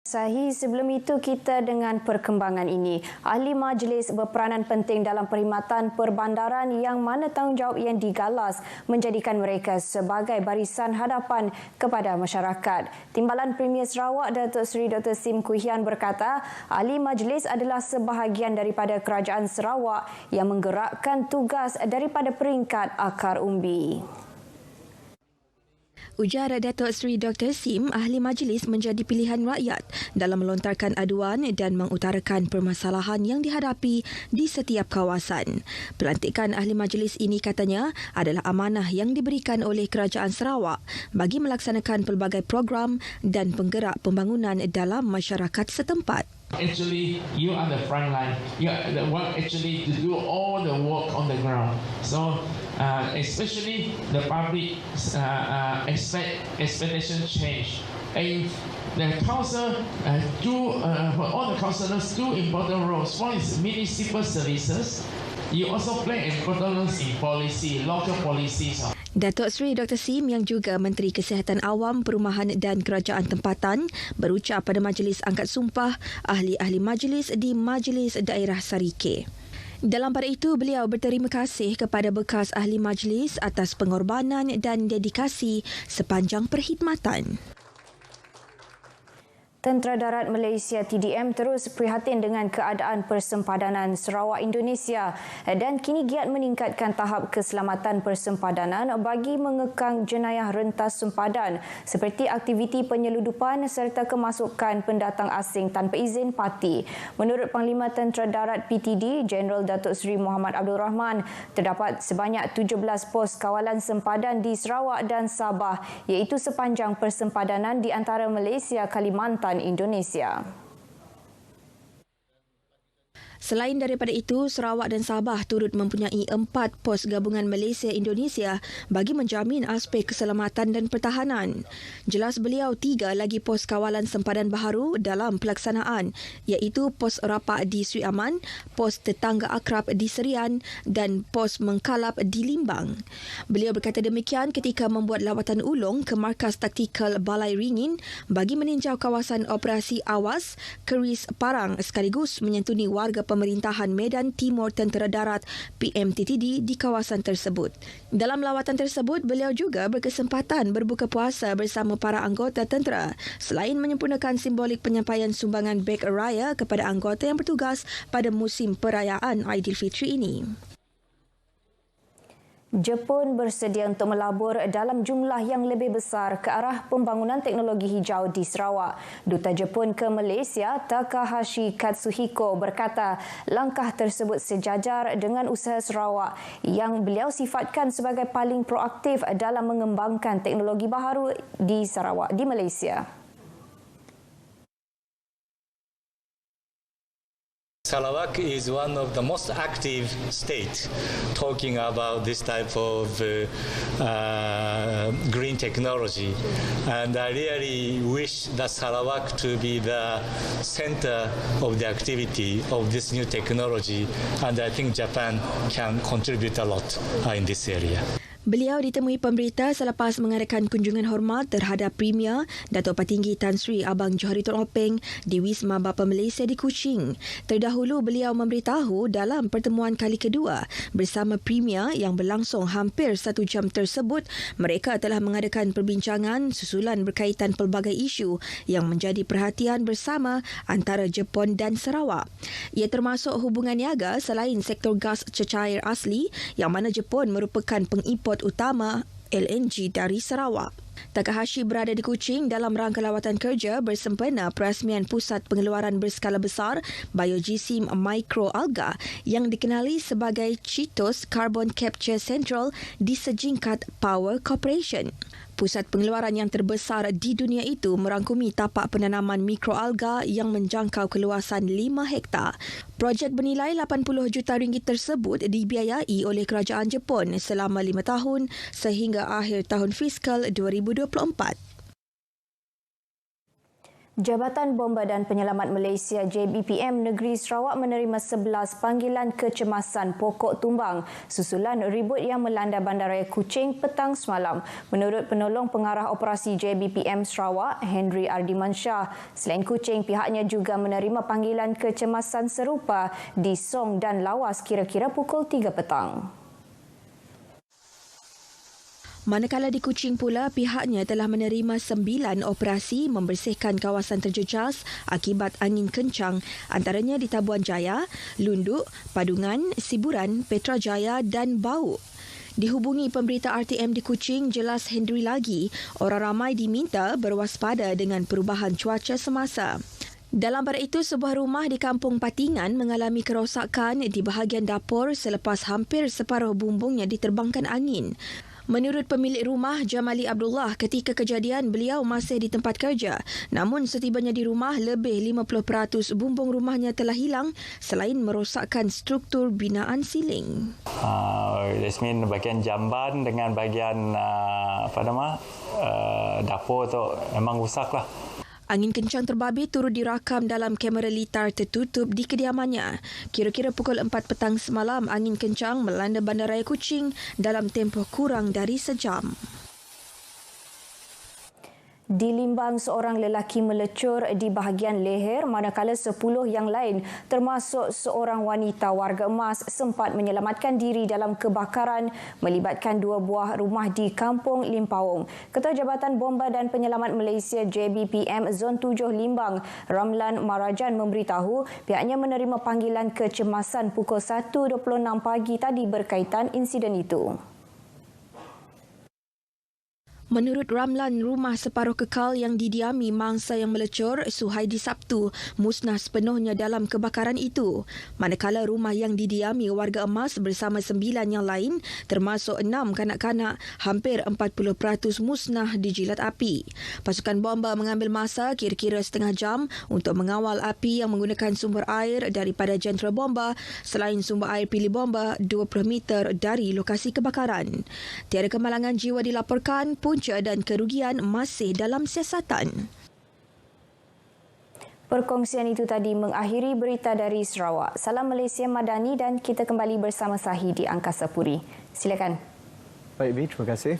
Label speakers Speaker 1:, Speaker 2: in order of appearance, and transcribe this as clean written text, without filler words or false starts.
Speaker 1: Sahi sebelum itu kita dengan perkembangan ini. Ahli majlis berperanan penting dalam perkhidmatan perbandaran yang mana tanggungjawab yang digalas menjadikan mereka sebagai barisan hadapan kepada masyarakat. Timbalan Premier Sarawak Datuk Seri Dr. Sim Kuhian berkata, ahli majlis adalah sebahagian daripada kerajaan Sarawak yang menggerakkan tugas daripada peringkat akar umbi.
Speaker 2: Ujar Datuk Seri Dr. Sim, ahli majlis menjadi pilihan rakyat dalam melontarkan aduan dan mengutarakan permasalahan yang dihadapi di setiap kawasan. Pelantikan ahli majlis ini katanya adalah amanah yang diberikan oleh Kerajaan Sarawak bagi melaksanakan pelbagai program dan penggerak pembangunan dalam masyarakat setempat.
Speaker 3: Actually, you are the front line. You are the one actually to do all the work on the ground. So, especially the public expectation change. And the council for all the councillors do important roles. One is municipal services. You also play important roles in policy, local policies.
Speaker 2: Datuk Seri Dr. Sim yang juga Menteri Kesihatan Awam, Perumahan dan Kerajaan Tempatan berucap pada majlis angkat sumpah ahli-ahli majlis di Majlis Daerah Sarike. Dalam pada itu, beliau berterima kasih kepada bekas ahli majlis atas pengorbanan dan dedikasi sepanjang perkhidmatan.
Speaker 1: Tentera Darat Malaysia TDM terus prihatin dengan keadaan persempadanan Sarawak Indonesia dan kini giat meningkatkan tahap keselamatan persempadanan bagi mengekang jenayah rentas sempadan seperti aktiviti penyeludupan serta kemasukan pendatang asing tanpa izin parti. Menurut Panglima Tentera Darat PTD, Jeneral Datuk Seri Muhammad Abdul Rahman, terdapat sebanyak 17 pos kawalan sempadan di Sarawak dan Sabah iaitu sepanjang persempadanan di antara Malaysia, Kalimantan, Indonesia.
Speaker 2: Selain daripada itu, Sarawak dan Sabah turut mempunyai 4 pos gabungan Malaysia-Indonesia bagi menjamin aspek keselamatan dan pertahanan. Jelas beliau 3 lagi pos kawalan sempadan baharu dalam pelaksanaan iaitu pos rapak di Sri Aman, pos tetangga akrab di Serian dan pos mengkalap di Limbang. Beliau berkata demikian ketika membuat lawatan ulung ke markas taktikal Balai Ringin bagi meninjau kawasan operasi awas Keris Parang sekaligus menyantuni warga Pemerintahan Medan Timur Tentera Darat PMTTD di kawasan tersebut. Dalam lawatan tersebut, beliau juga berkesempatan berbuka puasa bersama para anggota tentera selain menyempurnakan simbolik penyampaian sumbangan beg raya kepada anggota yang bertugas pada musim perayaan Aidilfitri ini.
Speaker 1: Jepun bersedia untuk melabur dalam jumlah yang lebih besar ke arah pembangunan teknologi hijau di Sarawak. Duta Jepun ke Malaysia, Takahashi Katsuhiko berkata langkah tersebut sejajar dengan usaha Sarawak yang beliau sifatkan sebagai paling proaktif dalam mengembangkan teknologi baharu di Sarawak di Malaysia.
Speaker 4: Sarawak is one of the most active states talking about this type of green technology, and I really wish that Sarawak to be the center of the activity of this new technology, and I think Japan can contribute a lot in this area.
Speaker 2: Beliau ditemui pemberita selepas mengadakan kunjungan hormat terhadap Premier Datuk Patinggi Tan Sri Abang Johari Tun Openg di Wisma Bapa Malaysia di Kuching. Terdahulu beliau memberitahu dalam pertemuan kali kedua bersama Premier yang berlangsung hampir 1 jam tersebut, mereka telah mengadakan perbincangan susulan berkaitan pelbagai isu yang menjadi perhatian bersama antara Jepun dan Sarawak. Ia termasuk hubungan niaga selain sektor gas cecair asli yang mana Jepun merupakan pengimport utama LNG dari Sarawak. Takahashi berada di Kuching dalam rangka lawatan kerja bersempena perasmian Pusat Pengeluaran Berskala Besar Biogesim Microalga yang dikenali sebagai Cheetos Carbon Capture Central di sejingkat Power Corporation. Pusat pengeluaran yang terbesar di dunia itu merangkumi tapak penanaman mikroalga yang menjangkau keluasan 5 hektar. Projek bernilai 80 juta ringgit tersebut dibiayai oleh Kerajaan Jepun selama 5 tahun sehingga akhir tahun fiskal 2024.
Speaker 1: Jabatan Bomba dan Penyelamat Malaysia JBPM Negeri Sarawak menerima 11 panggilan kecemasan pokok tumbang susulan ribut yang melanda Bandaraya Kuching petang semalam. Menurut penolong pengarah operasi JBPM Sarawak, Henry Ardimansyah, selain Kuching, pihaknya juga menerima panggilan kecemasan serupa di Song dan Lawas kira-kira pukul 3 petang.
Speaker 2: Manakala di Kuching pula, pihaknya telah menerima 9 operasi membersihkan kawasan terjejas akibat angin kencang antaranya di Tabuan Jaya, Lunduk, Padungan, Siburan, Petrajaya dan Bau. Dihubungi pemberita RTM di Kuching, jelas Henry lagi, orang ramai diminta berwaspada dengan perubahan cuaca semasa. Dalam pada itu, sebuah rumah di Kampung Patingan mengalami kerosakan di bahagian dapur selepas hampir separuh bumbungnya diterbangkan angin. Menurut pemilik rumah, Jamali Abdullah, ketika kejadian beliau masih di tempat kerja. Namun setibanya di rumah, lebih 50% bumbung rumahnya telah hilang selain merosakkan struktur binaan siling.
Speaker 5: Yasmin bahagian jamban dengan bahagian dapur tu memang rusaklah.
Speaker 2: Angin kencang terbabit turut dirakam dalam kamera litar tertutup di kediamannya. Kira-kira pukul 4 petang semalam, angin kencang melanda Bandaraya Kuching dalam tempoh kurang dari sejam.
Speaker 1: Di Limbang, seorang lelaki melecur di bahagian leher manakala 10 yang lain termasuk seorang wanita warga emas sempat menyelamatkan diri dalam kebakaran melibatkan 2 buah rumah di Kampung Limpaung. Ketua Jabatan Bomba dan Penyelamat Malaysia JBPM Zon 7 Limbang, Ramlan Marajan memberitahu pihaknya menerima panggilan kecemasan pukul 1.26 pagi tadi berkaitan insiden itu.
Speaker 2: Menurut Ramlan, rumah separuh kekal yang didiami mangsa yang melecur Suhaidi Sabtu musnah sepenuhnya dalam kebakaran itu. Manakala rumah yang didiami warga emas bersama 9 yang lain termasuk 6 kanak-kanak hampir 40% musnah dijilat api. Pasukan bomba mengambil masa kira-kira setengah jam untuk mengawal api yang menggunakan sumber air daripada jentera bomba selain sumber air pilih bomba 20 meter dari lokasi kebakaran. Tiada kemalangan jiwa dilaporkan, punca dan kerugian masih dalam siasatan.
Speaker 1: Perkongsian itu tadi mengakhiri berita dari Sarawak. Salam Malaysia Madani dan kita kembali bersama Sahih di Angkasa Puri. Silakan.
Speaker 6: Baik, B, terima kasih.